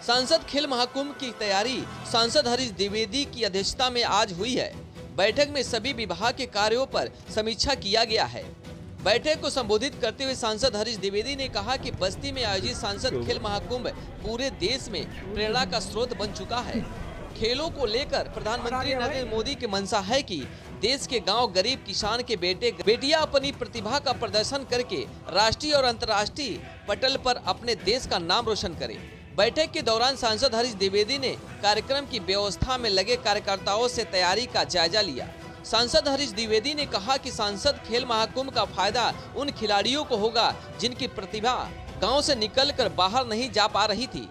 सांसद खेल महाकुंभ की तैयारी सांसद हरीश द्विवेदी की अध्यक्षता में आज हुई है। बैठक में सभी विभाग के कार्यों पर समीक्षा किया गया है। बैठक को संबोधित करते हुए सांसद हरीश द्विवेदी ने कहा कि बस्ती में आयोजित सांसद खेल महाकुंभ पूरे देश में प्रेरणा का स्रोत बन चुका है। खेलों को लेकर प्रधानमंत्री नरेंद्र मोदी की मंशा है कि देश के गांव गरीब किसान के बेटियां अपनी प्रतिभा का प्रदर्शन करके राष्ट्रीय और अंतर्राष्ट्रीय पटल पर अपने देश का नाम रोशन करें। बैठक के दौरान सांसद हरीश द्विवेदी ने कार्यक्रम की व्यवस्था में लगे कार्यकर्ताओं से तैयारी का जायजा लिया। सांसद हरीश द्विवेदी ने कहा कि सांसद खेल महाकुंभ का फायदा उन खिलाड़ियों को होगा जिनकी प्रतिभा गांव से निकलकर बाहर नहीं जा पा रही थी।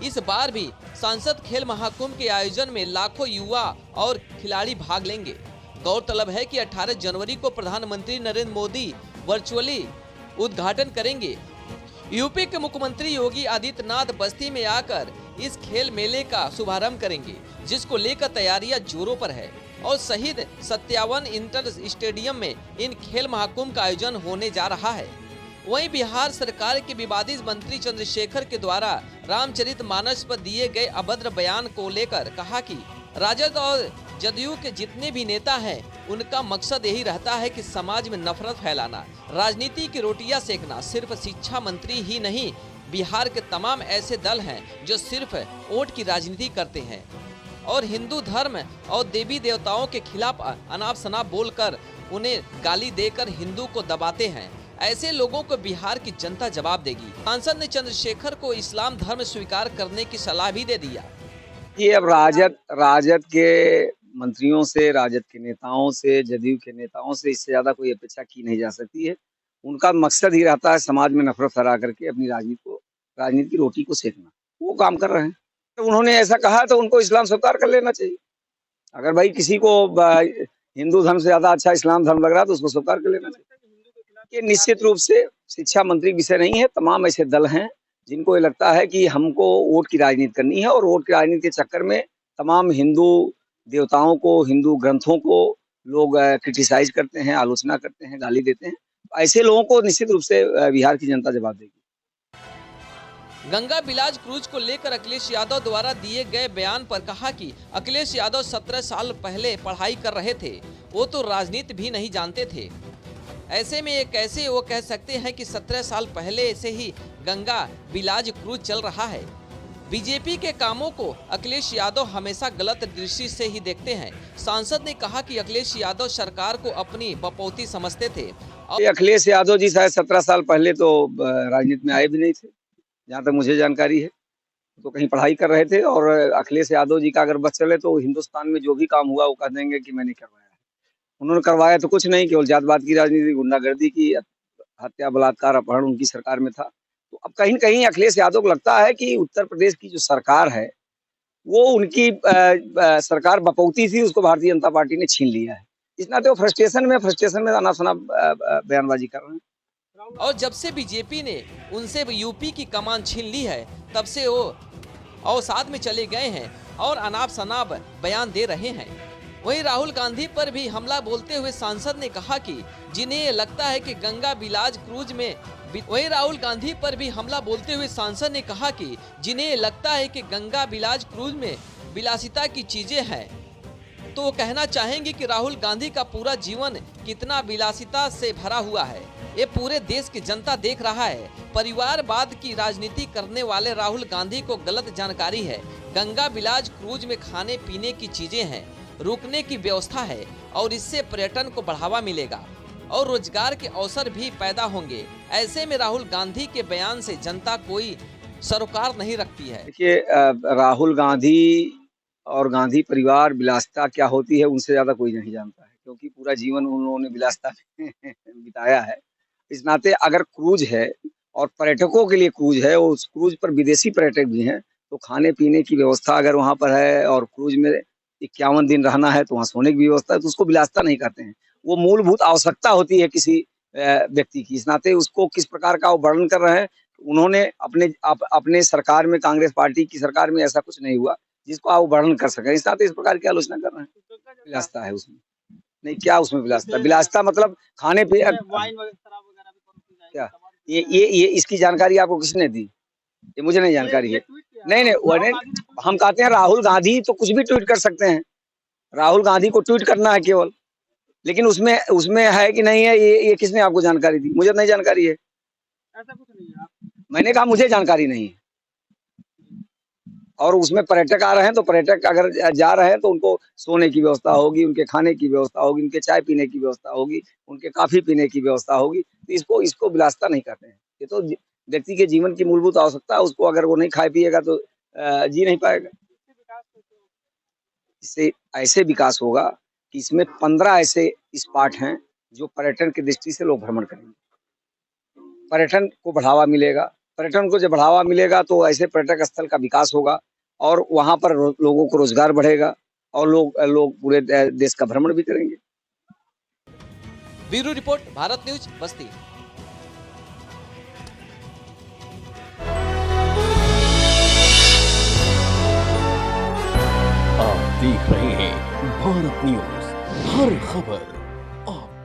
इस बार भी सांसद खेल महाकुंभ के आयोजन में लाखों युवा और खिलाड़ी भाग लेंगे। गौरतलब है कि 18 जनवरी को प्रधानमंत्री नरेंद्र मोदी वर्चुअली उद्घाटन करेंगे। यूपी के मुख्यमंत्री योगी आदित्यनाथ बस्ती में आकर इस खेल मेले का शुभारंभ करेंगे, जिसको लेकर तैयारियां जोरों पर है और शहीद सत्यावन इंटर स्टेडियम में इन खेल महाकुंभ का आयोजन होने जा रहा है। वहीं बिहार सरकार के विवादित मंत्री चंद्रशेखर के द्वारा रामचरितमानस पर दिए गए अभद्र बयान को लेकर कहा कि राजद और जदयू के जितने भी नेता हैं, उनका मकसद यही रहता है कि समाज में नफरत फैलाना, राजनीति की रोटियां सेकना। सिर्फ शिक्षा मंत्री ही नहीं, बिहार के तमाम ऐसे दल हैं जो सिर्फ वोट की राजनीति करते हैं और हिंदू धर्म और देवी देवताओं के खिलाफ अनाप शनाप बोलकर उन्हें गाली देकर हिंदू को दबाते हैं। ऐसे लोगों को बिहार की जनता जवाब देगी। सांसद ने चंद्रशेखर को इस्लाम धर्म स्वीकार करने की सलाह भी दे दिया। ये अब राजद के मंत्रियों से, राजद के नेताओं से, जदयू के नेताओं से इससे ज्यादा कोई अपेक्षा की नहीं जा सकती है। उनका मकसद ही रहता है समाज में नफरत फैला करके अपनी राजनीति की रोटी को सेकना। वो काम कर रहे हैं। तो उन्होंने ऐसा कहा तो उनको इस्लाम स्वीकार कर लेना चाहिए। अगर भाई किसी को हिंदू धर्म से ज्यादा अच्छा इस्लाम धर्म लग रहा है तो उसको स्वीकार कर लेना चाहिए। ये निश्चित रूप से शिक्षा मंत्री विषय नहीं है। तमाम ऐसे दल हैं जिनको ये लगता है कि हमको वोट की राजनीति करनी है और वोट की राजनीति के चक्कर में तमाम हिंदू देवताओं को, हिंदू ग्रंथों को लोग क्रिटिसाइज करते हैं, आलोचना करते हैं, गाली देते हैं। ऐसे लोगों को निश्चित रूप से बिहार की जनता जवाब देगी। गंगा बिलाज क्रूज को लेकर अखिलेश यादव द्वारा दिए गए बयान पर कहा कि अखिलेश यादव 17 साल पहले पढ़ाई कर रहे थे, वो तो राजनीति भी नहीं जानते थे। ऐसे में ये कैसे वो कह सकते हैं कि 17 साल पहले से ही गंगा बिलाज क्रूज चल रहा है। बीजेपी के कामों को अखिलेश यादव हमेशा गलत दृष्टि से ही देखते हैं। सांसद ने कहा कि अखिलेश यादव सरकार को अपनी बपौती समझते थे। अखिलेश यादव जी शायद 17 साल पहले तो राजनीति में आए भी नहीं थे, जहाँ तक मुझे जानकारी है। तो कहीं पढ़ाई कर रहे थे और अखिलेश यादव जी का अगर बस चले तो हिंदुस्तान में जो भी काम हुआ वो कह देंगे कि मैंने करवाया। उन्होंने करवाया तो कुछ नहीं, केवल जातवाद की राजनीति, गुंडागर्दी की, हत्या, बलात्कार, अपहरण उनकी सरकार में था। तो अब कहीं न कहीं अखिलेश यादव को लगता है कि उत्तर प्रदेश की जो सरकार है वो उनकी सरकार बपौती थी, उसको भारतीय जनता पार्टी ने छीन लिया है। इस नाते वो फ्रस्ट्रेशन में अनाप-शनाप बयानबाजी कर रहे हैं। और जब से बीजेपी ने उनसे यूपी की कमान छीन ली है, तब से वो अवसाद में चले गए हैं और अनाप शनाप बयान दे रहे हैं। वहीं राहुल गांधी पर भी हमला बोलते हुए सांसद ने कहा कि जिन्हें लगता है कि गंगा बिलाज क्रूज में विलासिता की चीजें हैं, तो वो कहना चाहेंगे कि राहुल गांधी का पूरा जीवन कितना विलासिता से भरा हुआ है, ये पूरे देश की जनता देख रहा है। परिवारवाद की राजनीति करने वाले राहुल गांधी को गलत जानकारी है। गंगा बिलाज क्रूज में खाने पीने की चीजें हैं, रुकने की व्यवस्था है और इससे पर्यटन को बढ़ावा मिलेगा और रोजगार के अवसर भी पैदा होंगे। ऐसे में राहुल गांधी के बयान से जनता कोई सरोकार नहीं रखती है। देखिए, राहुल गांधी और गांधी परिवार विलासिता क्या होती है उनसे ज्यादा कोई नहीं जानता है, क्योंकि पूरा जीवन उन्होंने विलासिता में बिताया है। इस नाते अगर क्रूज है और पर्यटकों के लिए क्रूज है, उस क्रूज पर विदेशी पर्यटक भी हैं, तो खाने पीने की व्यवस्था अगर वहाँ पर है और क्रूज में 51 दिन रहना है तो वहाँ सोने की व्यवस्था है, तो उसको विलासिता नहीं कहते हैं। वो मूलभूत आवश्यकता होती है किसी व्यक्ति की। इस नाते उसको किस प्रकार का वो वर्णन कर रहे हैं। उन्होंने अपने सरकार में, कांग्रेस पार्टी की सरकार में ऐसा कुछ नहीं हुआ जिसको आप वर्णन कर सके। इस नाते इस प्रकार की आलोचना कर रहे हैं। विलासिता है उसमें नहीं, क्या उसमें विलासिता? विलासिता मतलब खाने पे क्या ये इसकी जानकारी आपको किसने दी? ये मुझे नहीं जानकारी है। नहीं नहीं वो नहीं, हम कहते हैं राहुल गांधी तो कुछ भी ट्वीट कर सकते हैं, राहुल गांधी को ट्वीट करना है केवल, लेकिन उसमें उसमें है कि नहीं है, ये किसने आपको जानकारी दी? मुझे नहीं जानकारी है। ऐसा कुछ नहीं है। मैंने कहा मुझे जानकारी नहीं है। और उसमें पर्यटक आ रहे हैं, तो पर्यटक अगर जा रहे हैं तो उनको सोने की व्यवस्था होगी, उनके खाने की व्यवस्था होगी, उनके चाय पीने की व्यवस्था होगी, उनके कॉफी पीने की व्यवस्था होगी। तो इसको विलासिता नहीं कहते हैं। ये तो व्यक्ति के जीवन की मूलभूत आवश्यकता है, उसको अगर वो नहीं खाए पिएगा तो जी नहीं पाएगा। इससे ऐसे विकास होगा कि इसमें 15 ऐसे स्पॉट हैं जो पर्यटन की दृष्टि से लोग भ्रमण करेंगे, पर्यटन को बढ़ावा मिलेगा। पर्यटन को जब बढ़ावा मिलेगा तो ऐसे पर्यटक स्थल का विकास होगा और वहां पर लोगों को रोजगार बढ़ेगा और लोग पूरे देश का भ्रमण भी करेंगे। ब्यूरो रिपोर्ट, भारत न्यूज, बस्ती। आप देख रहे हैं भारत न्यूज, हर खबर आप